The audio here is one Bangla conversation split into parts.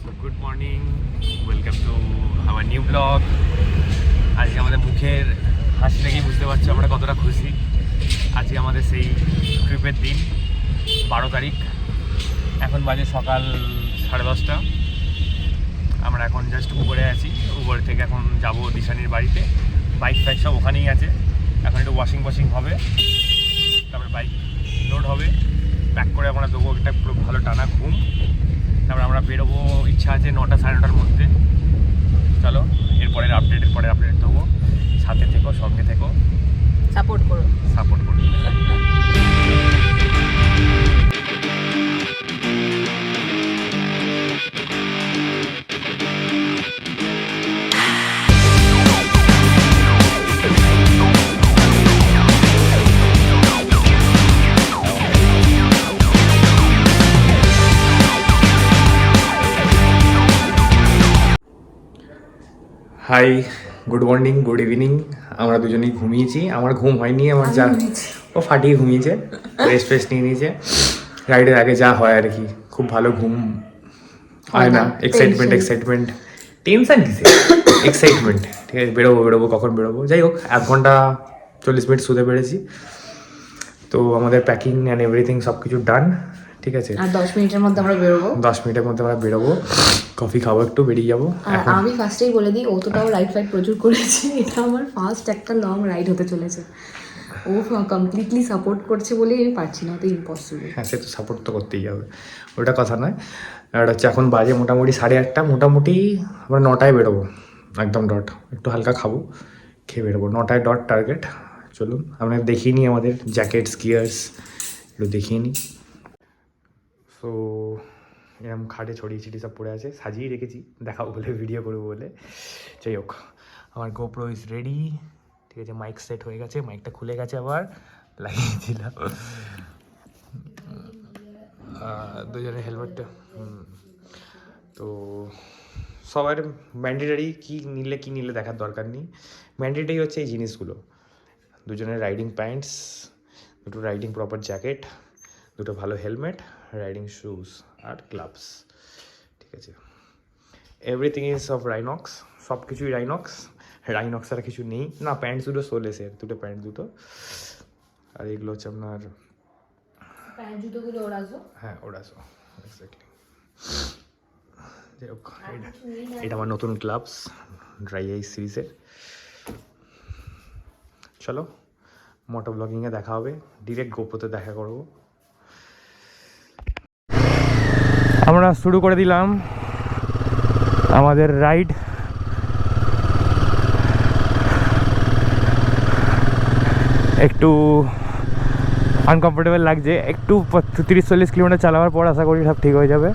Good morning, welcome to our new blog. আজকে আমাদের মুখের হাসি থেকেই বুঝতে পারছো আমরা কতটা খুশি। আজকে আমাদের সেই ট্রিপের দিন, 12 তারিখ। এখন বাজে সকাল 10:30। আমরা এখন জাস্ট উবরে আছি। উবর থেকে এখন যাব দিশানির বাড়িতে। বাইক ফাইক সব ওখানেই আছে। এখন একটু ওয়াশিং হবে, তারপরে বাইক লোড হবে, প্যাক করে আমরা দেবো একটা পুরো ভালো টানা ঘুম। তারপরে আমরা বেরোবো, ইচ্ছা আছে 9টা সাড়ে 9টার মধ্যে। চলো এরপরের আপডেট দেবো। সাথে থেকো, সঙ্গে থেকো, সাপোর্ট করো। Hi, good morning, good evening. আমরা দুজনেই ঘুমিয়েছি। আমার ঘুম হয়নি, আমার যা ও ফাটিয়ে ঘুমিয়েছে, রেস্ট নিয়ে নিয়েছে। রাইডের আগে যা হয় আর কি, খুব ভালো ঘুম হয় না। এক্সাইটমেন্ট টেনশন কিসে, এক্সাইটমেন্ট। ঠিক আছে, বেরোবো কখন বেরোবো। যাই হোক, 1 ঘন্টা 40 মিনিট শুতে পেরেছি। তো আমাদের প্যাকিং অ্যান্ড এভরিথিং সব কিছু ডান। ঠিক আছে, আর 10 মিনিটের মধ্যে আমরা বেরোবো। 10 মিনিটের মধ্যে আমরা বেরোবো, কফি খাবো, একটু বেরিয়ে যাবো। আর আমি ফার্স্টেই বলে দিই, ও তো তাও রাইড প্রচুর করেছে। এটা আমার ফার্স্ট একটা লং রাইড হতে চলেছে। ও কমপ্লিটলি সাপোর্ট করছে বলেই আমি পারছি না, তো ইম্পসিবল। হ্যাঁ, সে তো সাপোর্ট তো করতেই হবে, ওটা কথা নয়। আর হচ্ছে এখন বাজে মোটামুটি 8:30। মোটামুটি আমরা 9টায় বেরোবো, একদম ডট। একটু হালকা খাবো, খেয়ে বেরোবো। 9টায় ডট টার্গেট। চলুন আমরা দেখিয়ে নিই আমাদের জ্যাকেটস, গিয়ার্স একটু দেখিয়ে নিই। সো এরকম খাটে ছড়িয়ে ছিটিয়ে সব পড়ে আছে, সাজিয়ে রেখেছি দেখাবো বলে, ভিডিও করবো বলে। যাই হোক, আমার গোপ্রো ইজ রেডি। ঠিক আছে, মাইক সেট হয়ে গেছে, মাইকটা খুলে গেছে, আবার লাগিয়ে দিলাম। দুজনের হেলমেটটা। তো সবার ম্যান্ডেটারি কি নিলে দেখার দরকার নেই। ম্যান্ডেটারি হচ্ছে এই জিনিসগুলো: দুজনের রাইডিং প্যান্টস, দুটো রাইডিং প্রপার জ্যাকেট, দুটো ভালো হেলমেট, রাইডিং শুজ আর গ্লাভস। ঠিক আছে, এভরিথিং ইজ অফ রাইনক্স। সব কিছুই রাইনক্স আর কিছু নেই না। প্যান্টস দুটো সোলেসের, দুটো প্যান্ট দুটো। আর এগুলো হচ্ছে আপনার প্যান্ট জুতোগুলো ওরাজো। হ্যাঁ, ওরাজো, এক্স্যাক্টলি। যাই হোক, এটা আমার নতুন গ্লাভস, ড্রাই আইস সিরিজের। চলো মোটো ব্লগিংয়ে দেখা হবে, ডিরেক্ট গোপ্রোতে দেখা করবো। আমরা শুরু করে দিলাম আমাদের রাইড। একটু আনকমফোর্টেবল লাগছে, একটু 30-40 কিলোমিটার চালাবার পর আশা করি সব ঠিক হয়ে যাবে।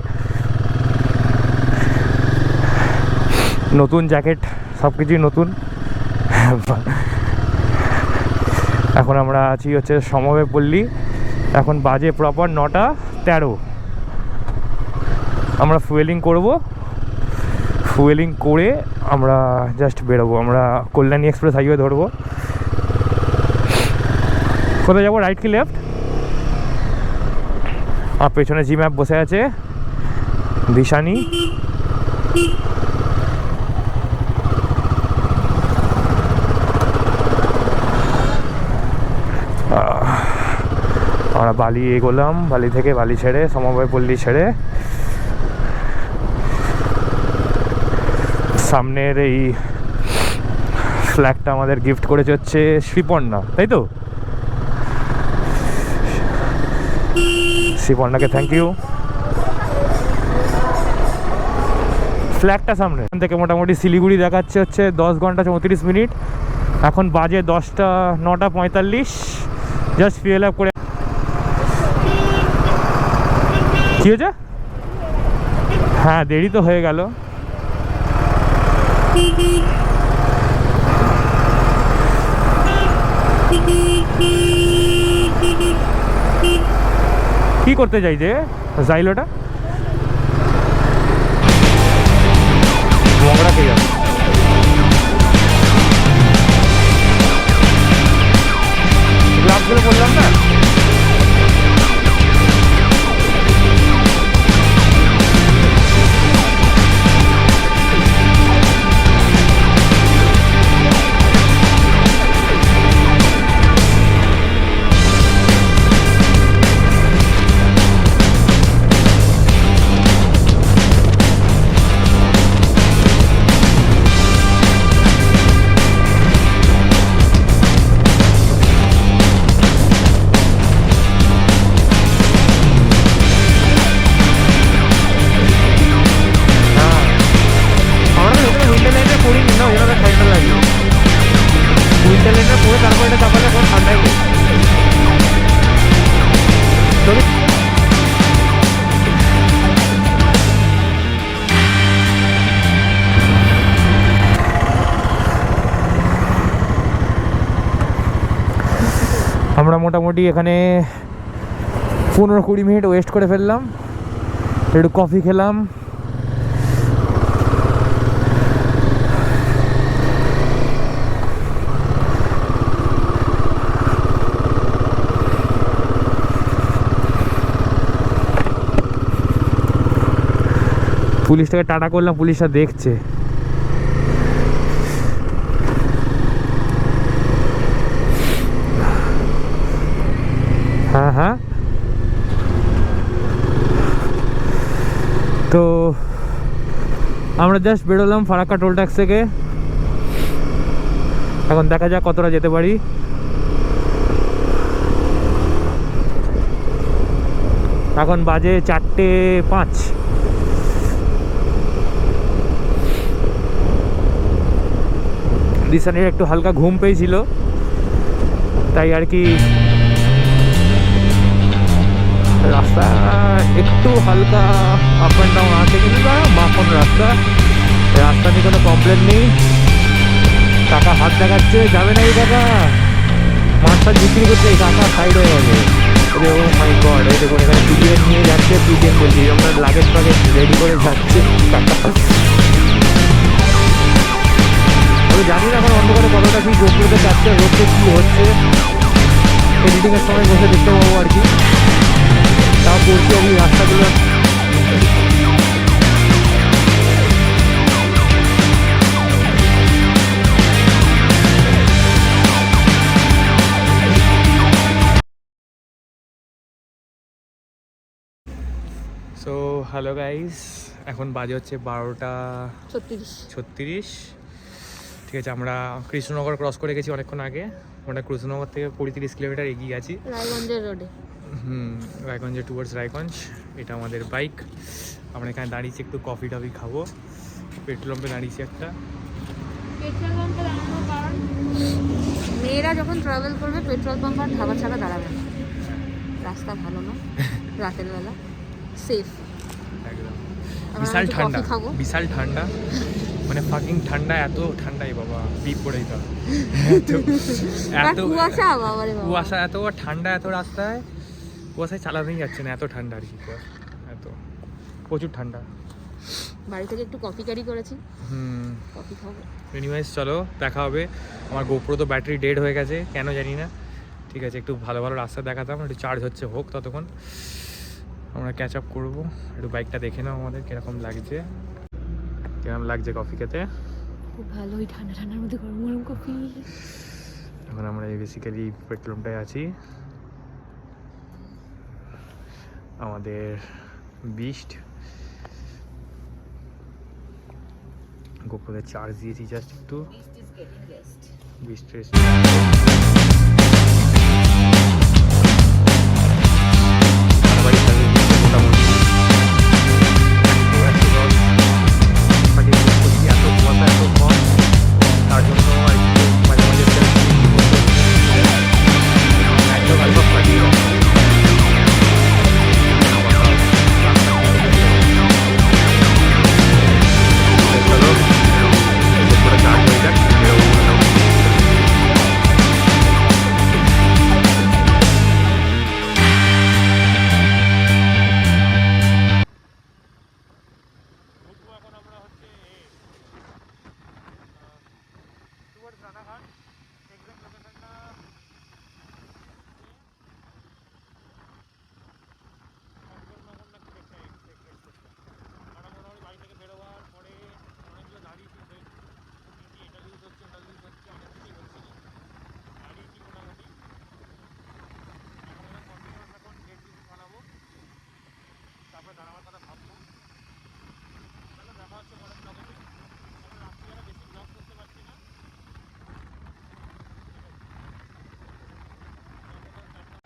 নতুন জ্যাকেট, সব কিছুই নতুন। এখন আমরা আছি হচ্ছে সমবায় পল্লী। এখন বাজে প্রপার 9:13। আমরা ফুয়েলিং করে আমরা জাস্ট বেরোবো। আমরা কল্যাণী এক্সপ্রেস হাইওয়ে ধরবো। কোথায় যাবো, রাইট কি লেফট? আর পেছনে জি ম্যাপ বসে আছে, দিশানি। আমরা বালি এগোলাম, বালি থেকে বালি ছেড়ে, সমবায় পল্লী ছেড়ে সামনের এই ফ্ল্যাগটা আমাদের গিফট করেছে হচ্ছে শ্রীপর্ণা, তাই তো? শ্রীপর্ণাকে থ্যাংক ইউ। ফ্ল্যাগটা সামনে থেকে মোটামুটি শিলিগুড়ি দেখাচ্ছে হচ্ছে 10 ঘন্টা 34 মিনিট। এখন বাজে 9:45। জাস্ট ফিউয়েল আপ করে। কি হয়েছে? হ্যাঁ, দেরি তো হয়ে গেল। কি করতে চাইছে জাইলোটা? মগড়া কে যাবে? গ্লাভসগুলো বললাম না। মোটামুটি এখানে 15-20 মিনিট ওয়েস্ট করে ফেললাম। একটু কফি খেলাম, পুলিশটাকে টাটা করলাম, পুলিশটা দেখছে। হ্যাঁ হ্যাঁ, তো আমরা জাস্ট বেরোলাম ফারাক্কা টোল ট্যাক্স থেকে। এখন দেখা যাক কতটা যেতে পারি। এখন বাজে 4:05। দিশানের একটু হালকা ঘুম পেয়েছিল, তাই আর কি রাস্তা একটু হালকা আপ অ্যান্ড ডাউন আছে, কিন্তু মাখন রাস্তা নিয়ে কোনো কমপ্লেন নেই। কাকা হাত দেখাচ্ছে, যাবে না এই কাকা, মাছ ফাছ বিক্রি করছে। এই কাকা সাইড হয়ে গেছে। ও মাই গড, এই দেখুন এখানে পিডিএন নিয়ে যাচ্ছে, পিডিএন বলছি আমরা লাগেজ ফাগেজ রেডি করে যাচ্ছে কাকা। আমি জানি না এখন অন্ধকারে কতটা কি গোপুরতে যাচ্ছে, রোডে কী হচ্ছে, এডিটিংয়ের সময় বসে দেখতে পাবো আর কি। তাও করছি আমি রাস্তাগুলো। সো হ্যালো গাইস, এখন বাজে হচ্ছে 12:36। ঠিক আছে, আমরা কৃষ্ণনগর ক্রস করে গেছি অনেকক্ষণ আগে। আমরা কৃষ্ণনগর থেকে 35 কিলোমিটার এগিয়ে গেছি রায়গঞ্জের রোডে। রায়গঞ্জে টুয়ার্ডস রায়গঞ্জ। এটা আমাদের বাইক। আমরা এখানে দাঁড়িয়েছি, একটু কফি টফি খাবো। পেট্রোল পাম্পে দাঁড়িয়েছি একটা। পেট্রোল পাম্পে দাঁড়ানোর কারণ, মেয়েরা যখন ট্রাভেল করবে পেট্রোল পাম্প আর ধাবা ছাড়া দাঁড়াবে না। রাস্তা ভালো না রাতের বেলা, সেফ। একদম বিশাল ঠান্ডা, বিশাল ঠান্ডা, মানে ফাকিং ঠান্ডা, এত ঠান্ডাই বাবা, ডিপ পড়ে যেতে হবে। এত কুয়াশা, এত ঠান্ডা, এত রাস্তায় কুয়াশায় চালাতেই যাচ্ছে না, এত ঠান্ডা আর কি। এত প্রচুর ঠান্ডা। বাড়ি থেকে একটু কফি ক্যারি করেছি, কফি খাবো। এনিওয়েজ চলো, দেখা হবে। আমার গোপ্রো তো ব্যাটারি ডেড হয়ে গেছে, কেন জানি না। ঠিক আছে, একটু ভালো ভালো রাস্তা দেখাতাম, একটু চার্জ হচ্ছে, হোক ততক্ষণ আমরা ক্যাচ আপ করবো। একটু বাইকটা দেখে নাও আমাদের কিরকম লাগছে কফি খেতে। খুব ভালো, ওই ঠান্ডা ঠান্ডার মধ্যে গরম গরম কফি। এখন আমরা বেসিক্যালি পেট্রোল পাম্পটায় আছি। আমাদের বিস্ট গোপ্রোতে চার্জ দিয়েছি জাস্ট একটু। বিস্ট তার জন্য মাঝে মাঝে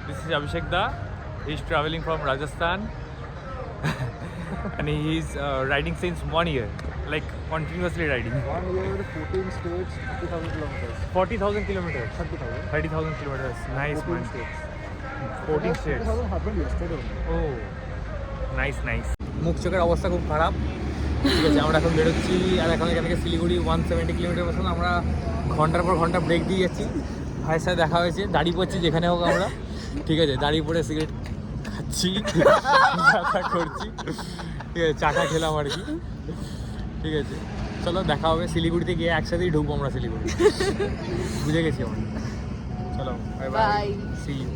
This is Abhishek Da. He's traveling from Rajasthan and he's riding since 1 year, like continuously riding. 1 year, 14 states, 30,000 kilometers. 40,000 kilometers. 30,000. 30,000 kilometers. Nice 14 man. states. 14 states. 30,000 happened yesterday only. Oh, nice, nice. মুখ চোখের অবস্থা খুব খারাপ। ঠিক আছে, আমরা এখন বেরোচ্ছি, আর এখন এখান থেকে শিলিগুড়ি 170 কিলোমিটার মতন। আমরা ঘন্টার পর ঘন্টা ব্রেক দিয়ে যাচ্ছি। ভাইয়ের সাথে দেখা হয়েছে, দাঁড়িয়ে পড়ছি যেখানে হোক আমরা। ঠিক আছে, দাঁড়িয়ে পড়ে সিগারেট খাচ্ছি, ব্যথা করছি, ঠিক আছে, চাকা খেলাম আর কি। ঠিক আছে, চলো দেখা হবে শিলিগুড়িতে গিয়ে, একসাথেই ঢুকবো আমরা শিলিগুড়ি। বুঝে গেছি আমরা। চলো bye bye, bye. See you.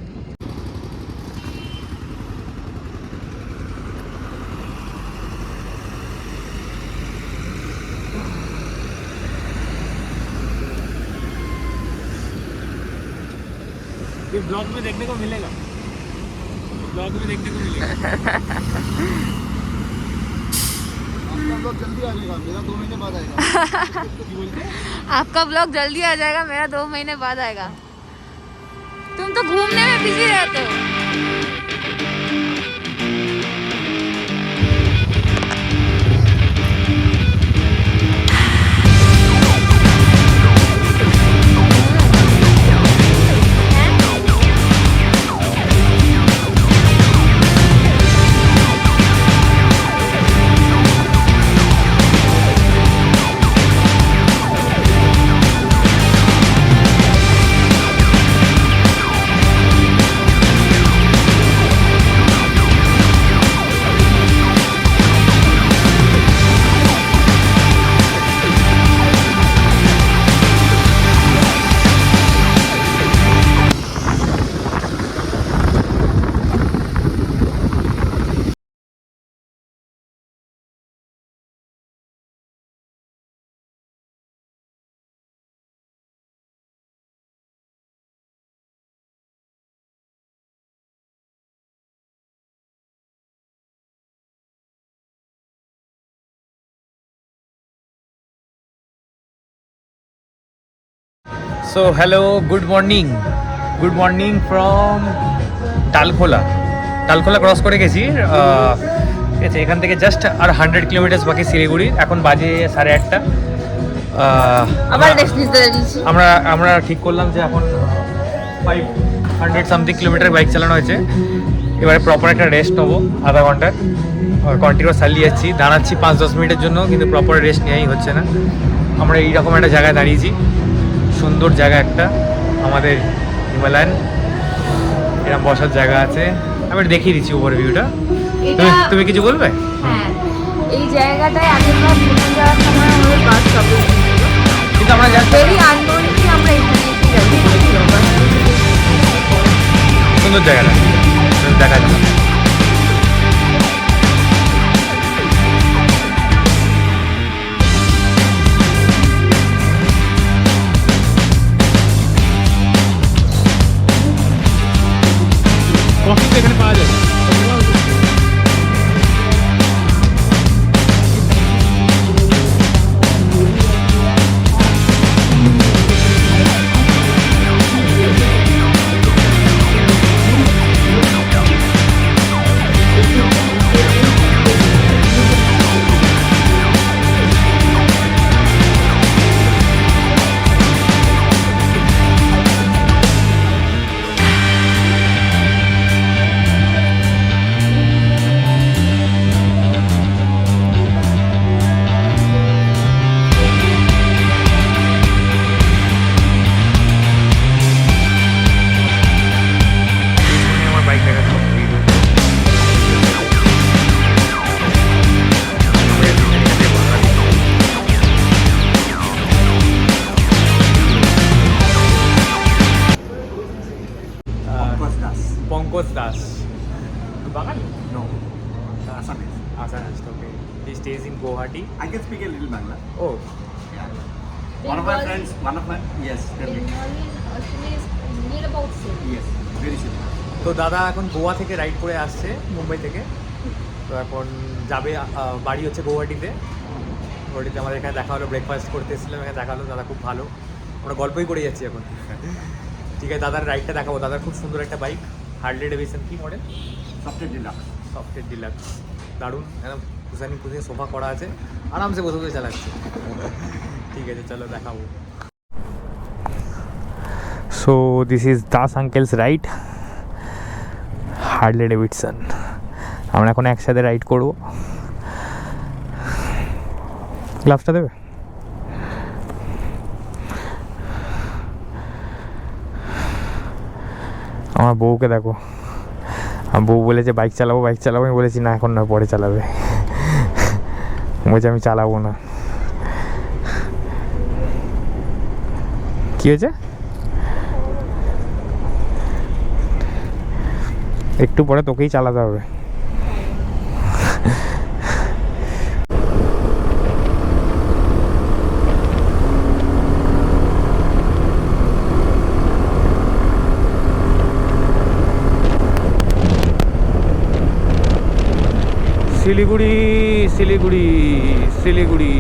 ये ब्लॉग में देखने को मिलेगा, ब्लॉग में देखने को मिलेगा। आपका ब्लॉग जल्दी आ जाएगा, मेरा 2 महीने बाद आएगा। आपका ब्लॉग जल्दी आ जाएगा, मेरा 2 महीने बाद आएगा। तुम तो घूमने में बिजी रहते हो। So hello, good morning from Talkhola. Talkhola cross করে গেছি, ঠিক আছে, এখান থেকে জাস্ট আর 100 কিলোমিটার বাকি শিলিগুড়ি। এখন বাজে 8:30। আবার রেস্ট নিতে দিয়েছি। আমরা ঠিক করলাম যে এখন 500 সামথিং কিলোমিটার বাইক চালানো হয়েছে, এবারে প্রপার একটা রেস্ট নেবো আধা ঘন্টার। কন্টিনিউয়াস চালিয়ে যাচ্ছি, দাঁড়াচ্ছি 5-10 মিনিটের জন্য, কিন্তু প্রপার রেস্ট নেওয়াই হচ্ছে না। আমরা এইরকম একটা জায়গায় দাঁড়িয়েছি, সুন্দর জায়গা একটা, আমাদের হিমালয়ান, এরকম বসার জায়গা আছে। আমি দেখিয়ে দিচ্ছি ওভারভিউটা। তুমি কিছু বলবে? হ্যাঁ, এই জায়গাটায় আগেরবার ঘুরতে যাওয়ার সময় আমাদের বাস স্টপেজ ছিল, কিন্তু আমরা ভেরি আননোনলি আমরা এখানে এসে জার্নি করেছিলাম। সুন্দর জায়গাটা দেখা যাবে। কফি তো এখানে পাওয়া যায়। পঙ্কজ দাস, বাঙালি? No, Assamese. Assamese, okay. He stays in Guwahati. I can speak a little Bangla. Oh, One of my yes, tell me. Yes, very similar. তো দাদা এখন গোয়া থেকে রাইড করে আসছে, মুম্বাই থেকে। তো এখন যাবে, বাড়ি হচ্ছে গৌহাটিতে। গৌহাটিতে আমাদের এখানে দেখা হলো, ব্রেকফাস্ট করতে এসেছিলাম, এখানে দেখা হলো। দাদা খুব ভালো, আমরা গল্পই করে যাচ্ছি এখন। ঠিক আছে, দাদার রাইডটা দেখাবো। দাদার খুব সুন্দর একটা বাইক, হার্লে ডেভিডসন, কি মডেল? Software deluxe. সফটের ডিলাক্স, দারুণ, একদম কুসানি সোফা করা আছে, আরামসে বসে বসে চালাচ্ছে। ঠিক আছে, চলো দেখাবো। So this is Das uncle's ride, Harley Davidson. আমরা এখন একসাথে রাইড করবো। গ্লাভসটা দেবে? আমার বউকে দেখো, আমার বউ বলেছে বাইক চালাবো বাইক চালাবো, আমি বলেছি না এখন নয় পরে চালাবে। বলছে আমি চালাবো না। কি হয়েছে? একটু পরে তোকেই চালাতে হবে। শিলিগুড়ি শিলিগুড়ি শিলিগুড়ি।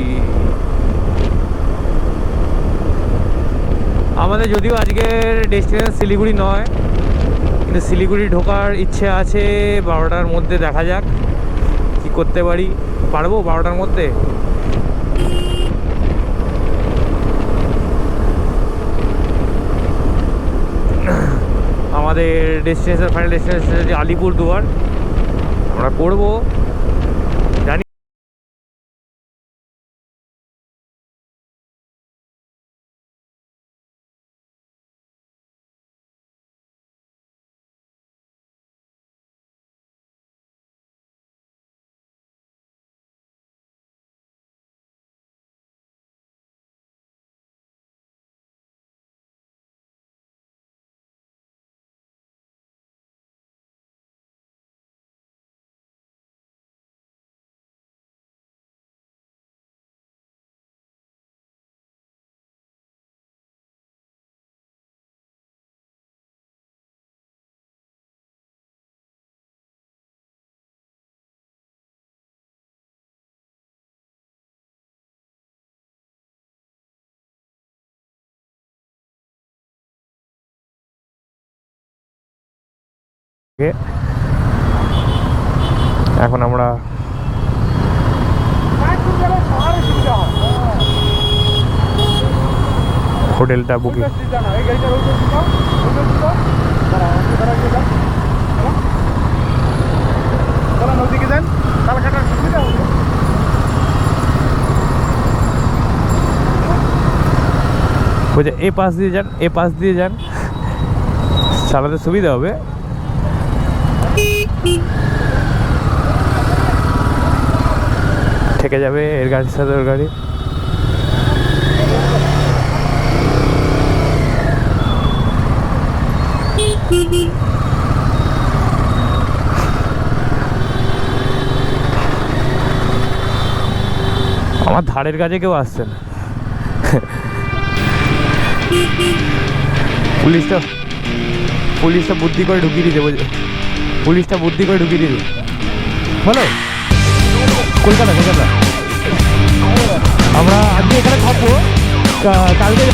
আমাদের যদিও আজকের ডেস্টিনেশন শিলিগুড়ি নয়, কিন্তু শিলিগুড়ি ঢোকার ইচ্ছে আছে 12টার মধ্যে। দেখা যাক কি করতে পারি। পারবো 12টার মধ্যে? আমাদের ডেস্টিনেশন, ফাইনাল ডেস্টিনেশন হচ্ছে আলিপুরদুয়ার। আমরা করবো জানি। এখন আমরা হোটেলটা বুকিং। নদীকে যান তাল কাটার সুবিধা হবে। বলছে এ পাশ দিয়ে যান, এ পাশ দিয়ে যান, চালাতে সুবিধা হবে। থেকে যাবে এর গাড়ির সাথে ওর গাড়ি। আমার ধারের কাছে কেউ আসছে না। পুলিশটা বুদ্ধি করে ঢুকিয়ে দিতে বলছে, পুলিশটা বুদ্ধি করে ঢুকিয়ে দিতে। বলো কলকাতা কলকাতা। আমরা আজকে এখানে থাকবো, কালকে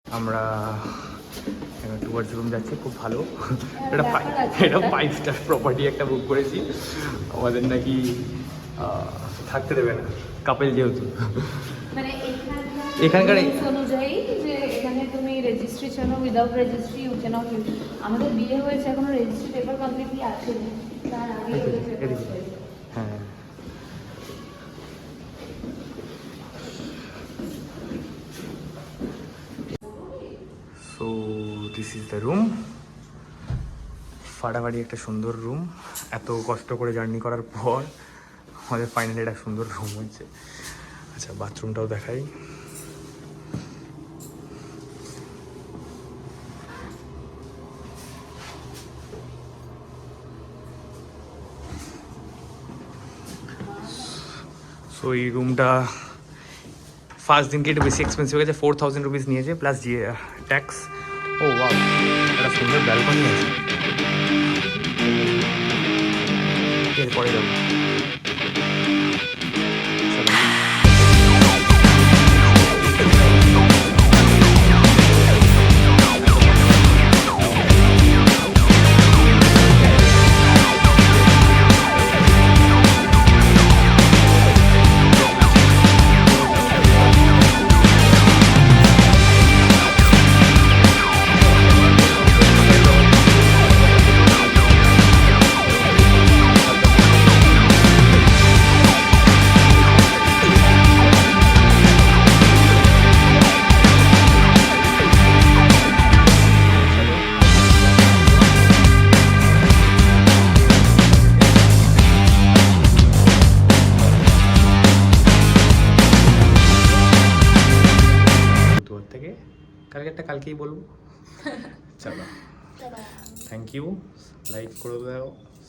আমরা টুয়ার্ডস রুম যাচ্ছি। খুব ভালো, এটা 5 স্টার প্রপার্টি একটা বুক করেছি। আমাদের নাকি থাকতে দেবে না, কাপেল যেহেতু। মানে এখানকার অনুযায়ী যে এখানে তুমি রেজিস্ট্রি চানো, without registry you can't leave. আমাদের বিয়ে হয়েছে এখনো রেজিস্ট্রি পেপার কমপ্লিটলি আসেনি, তার আগে হ্যাঁ। So this is the room. ফাটাফাটি একটা সুন্দর রুম। এত কষ্ট করে জার্নি করার পর আমাদের ফাইনালি একটা সুন্দর রুম হয়েছে। আচ্ছা, বাথরুমটাও দেখাই। সো এই রুমটা ফার্স্ট দিনকে একটু বেশি এক্সপেন্সিভ হয়ে গেছে, 4000 রুপিস নিয়েছে প্লাস ট্যাক্স। ও ওয়াও, একটা সুন্দর ব্যালকনি আছে। এরপরে যাবো। থেকে কালকেই বলবো। চলো, থ্যাংক ইউ। লাইক করে দাও,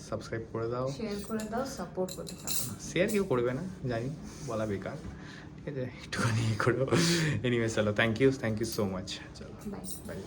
সাবস্ক্রাইব করে দাও, শেয়ার করে দাও, সাপোর্ট করতে থাকো। শেয়ার কেউ করবে না জানি, বলা বেকার, ঠিক আছে, একটুখানি করো। এনিওয়ে চলো, থ্যাংক ইউ সো মাচ। চলো বাই। বাই।